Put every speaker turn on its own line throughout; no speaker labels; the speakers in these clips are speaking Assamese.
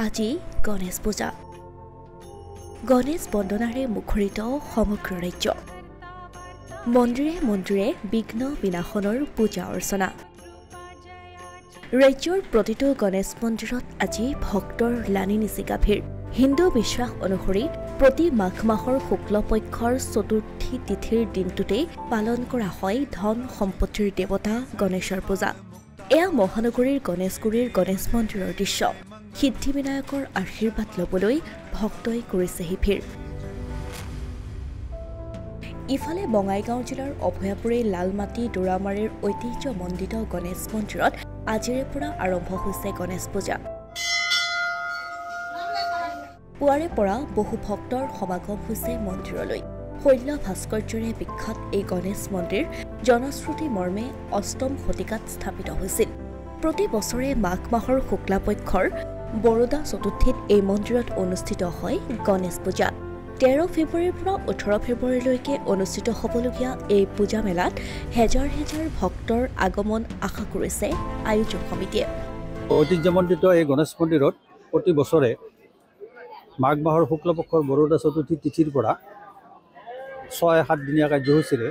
আজি গণেশ পূজা গণেশ বন্দনাৰে মুখৰিত সমগ্ৰ ৰাজ্য মন্দিৰে মন্দিৰে বিঘ্ন বিনাশনৰ পূজা অৰ্চনা ৰাজ্যৰ প্ৰতিটো গণেশ মন্দিৰত আজি ভক্তৰ লানি নিচিকা ভিৰ হিন্দু বিশ্বাস অনুসৰি প্ৰতি মাঘ মাহৰ শুক্লপক্ষৰ চতুৰ্থী তিথিৰ দিনটোতে পালন কৰা হয় ধন সম্পত্তিৰ দেৱতা গণেশৰ পূজা এয়া মহানগৰীৰ গণেশগুৰিৰ গণেশ মন্দিৰৰ দৃশ্য সিদ্ধিবিনায়কৰ আশীৰ্বাদ ল'বলৈ ভক্তই কৰিছেহি ভিৰ ইফালে বঙাইগাঁও জিলাৰ অভয়াপুৰী লালমাটি দোৰামাৰীৰ ঐতিহ্যমণ্ডিত গণেশ মন্দিৰত আজিৰে পৰা আৰম্ভ হৈছে গণেশ পূজা পুৱাৰে পৰা বহু ভক্তৰ সমাগম হৈছে মন্দিৰলৈ শৈল্য ভাস্কৰ্যৰে বিখ্যাত এই গণেশ মন্দিৰ জনশ্ৰুতি মৰ্মে অষ্টম শতিকাত স্থাপিত হৈছিল প্ৰতি বছৰে মাঘ মাহৰ শুক্লাপক্ষৰ বৰোদা চতুৰ্থীত এই মন্দিৰত অনুষ্ঠিত হয় গণেশ পূজা 13 ফেব্ৰুৱাৰীৰ পৰা 18 ফেব্ৰুৱাৰীলৈকে অনুষ্ঠিত হ'বলগীয়া এই পূজা মেলাত হেজাৰ হেজাৰ ভক্তৰ আগমন আশা কৰিছে আয়োজক সমিতিয়ে
ঐতিহ্যমণ্ডিত এই গণেশ মন্দিৰত প্ৰতি বছৰে মাঘ মাহৰ শুক্লপক্ষৰ বৰোদা চতুৰ্থী তিথিৰ পৰা 6-7 দিনীয়া কাৰ্যসূচীৰে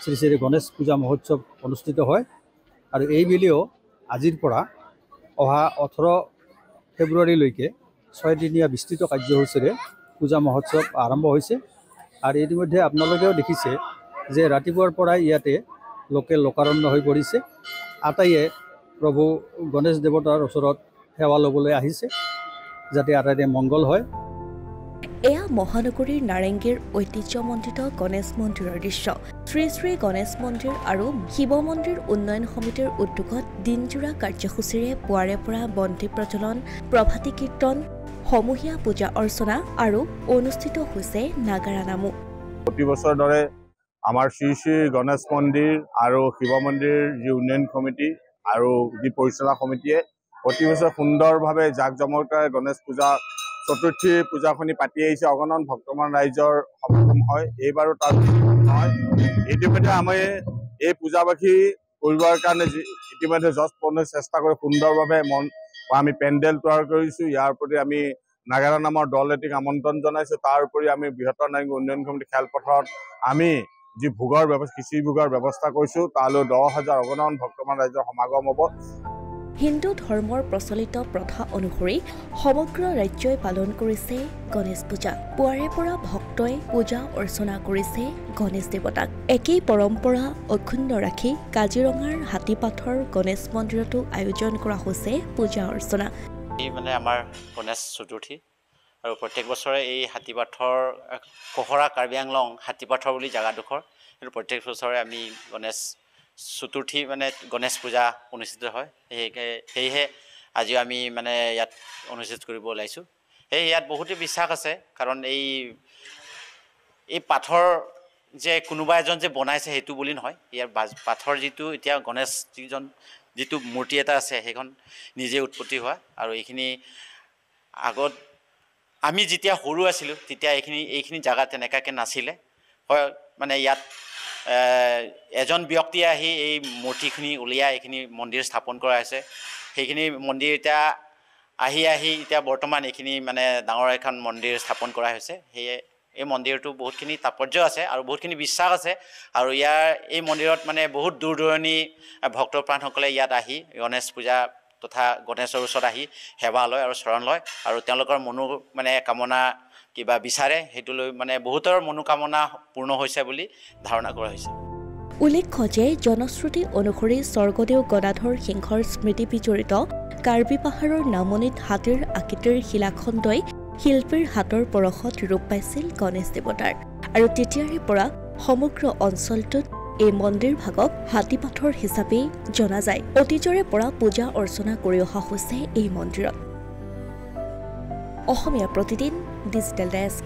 শ্ৰী শ্ৰী গণেশ পূজা মহোৎসৱ অনুষ্ঠিত হয় আৰু এই বুলিও আজিৰ পৰা অহা 18 ফেব্ৰুৱাৰীলৈকে 6 দিনীয়া বিস্তৃত কাৰ্যসূচীৰে পূজা মহোৎসৱ আৰম্ভ হৈছে আৰু ইতিমধ্যে আপোনালোকেও দেখিছে যে ৰাতিপুৱাৰ পৰাই ইয়াতে লোকে লোকাৰণ্য হৈ পৰিছে আটাইয়ে প্ৰভু গণেশ দেৱতাৰ ওচৰত সেৱা ল'বলৈ আহিছে যাতে আটাইৰে মংগল হয়
এয়া মহানগৰীৰ নাৰেংগীৰ ঐতিহ্যমণ্ডিত গণেশ মন্দিৰৰ দৃশ্য শ্ৰী শ্ৰী গণেশ মন্দিৰ আৰু শিৱ মন্দিৰ উন্নয়ন সমিতিৰ উদ্যোগত দিনজোৰা কাৰ্যসূচীৰে পুৱাৰে পৰা বন্তি প্ৰজ্বলন প্ৰভাতী কীৰ্তন সমূহীয়া পূজা অৰ্চনা আৰু অনুষ্ঠিত হৈছে নাগাৰা নামো
প্ৰতি বছৰ দৰে আমাৰ শ্ৰী শ্ৰী গণেশ মন্দিৰ আৰু শিৱ মন্দিৰ যি উন্নয়ন সমিতি আৰু যি পৰিচালনা সমিতিয়ে প্ৰতি বছৰ সুন্দৰভাৱে জাকজমকতাৰে গণেশ পূজা চতুৰ্থী পূজাখনি পাতি আহিছে অগণন ভক্তমান ৰাইজৰ সমাগম হয় এইবাৰো তাৰ নহয় ইতিমধ্যে আমি এই পূজাবাসী কৰিবৰ কাৰণে ইতিমধ্যে যৎপৰোনাস্তি চেষ্টা কৰি সুন্দৰভাৱে আমি পেণ্ডেল তৈয়াৰ কৰিছোঁ ইয়াৰ প্ৰতি আমি নাগাৰা নামৰ দল এটিক আমন্ত্ৰণ জনাইছোঁ তাৰ উপৰি আমি বৃহত্তৰ নাৰেংগী উন্নয়ন সমিতি খেলপথাৰত আমি যি ভোগৰ ব্যৱস্থা খিচিৰি ভোগৰ ব্যৱস্থা কৰিছোঁ তালৈ 10,000 অগণন ভক্তমান ৰাইজৰ সমাগম হ'ব
হিন্দু ধৰ্মৰ প্ৰচলিত প্ৰথা অনুসৰি সমগ্ৰ ৰাজ্যই পালন কৰিছে গণেশ পূজা পুৱাৰে পৰা ভক্তই পূজা অৰ্চনা কৰিছে গণেশ দেৱতাক একেই পৰম্পৰা অক্ষুণ্ণ ৰাখি কাজিৰঙাৰ হাতীপাথৰ গণেশ মন্দিৰতো আয়োজন কৰা হৈছে পূজা অৰ্চনা
এই মানে আমাৰ গণেশ চতুৰ্থী আৰু প্ৰত্যেক বছৰে এই হাতীপাথৰ কহৰা কাৰ্বি আংলং হাতীপাথৰ বুলি জেগাডোখৰ কিন্তু প্ৰত্যেক বছৰে আমি গণেশ চতুৰ্থী মানে গণেশ পূজা অনুষ্ঠিত হয় সেয়েহে আজিও আমি মানে ইয়াত অনুষ্ঠিত কৰিব ওলাইছোঁ ইয়াত বহুতো বিশ্বাস আছে কাৰণ এই পাথৰ যে কোনোবা এজন যে বনাইছে সেইটো বুলি নহয় ইয়াৰ পাথৰ যিটো এতিয়া গণেশ যিটো মূৰ্তি এটা আছে সেইখন নিজে উৎপত্তি হোৱা আৰু এইখিনি আগত আমি যেতিয়া সৰু আছিলোঁ তেতিয়া এইখিনি জেগা তেনেকুৱাকৈ নাছিলে হয় মানে ইয়াত এজন ব্যক্তিয়ে আহি এই মূৰ্তিখিনি উলিয়াই এইখিনি মন্দিৰ স্থাপন কৰা হৈছে সেইখিনি মন্দিৰ এতিয়া এতিয়া বৰ্তমান এইখিনি মানে ডাঙৰ এখন মন্দিৰ স্থাপন কৰা হৈছে সেয়ে এই মন্দিৰটো বহুতখিনি তাৎপৰ্য আছে আৰু বহুতখিনি বিশ্বাস আছে আৰু এই মন্দিৰত মানে বহুত দূৰ দূৰণি ভক্তপ্ৰাণসকলে ইয়াত আহি গণেশ পূজা তথা গণেশৰ ওচৰত আহি সেৱা লয় আৰু চৰণ লয় আৰু তেওঁলোকৰ মানে কামনা কিবা বিচাৰে সেইটো লৈ মানে বহুতৰ মনোকামনা পূৰ্ণ হৈছে বুলি ধাৰণা কৰা হৈছে
উল্লেখ্য যে জনশ্ৰুতি অনুসৰি স্বৰ্গদেউ গদাধৰ সিংহৰ স্মৃতি বিজড়িত কাৰ্বি পাহাৰৰ নামনিত হাতীৰ আকৃতিৰ শিলাখণ্ডই শিল্পীৰ হাতৰ পৰশত ৰূপ পাইছিল গণেশ দেৱতাৰ আৰু তেতিয়াৰে পৰা সমগ্ৰ অঞ্চলটোত এই মন্দিৰ ভাগক হাতীপাথৰ হিচাপে জনা যায় অতীজৰে পৰা পূজা অৰ্চনা কৰি অহা হৈছে এই মন্দিৰত অসমীয়া প্ৰতিদিন ডিজিটেল ডেস্ক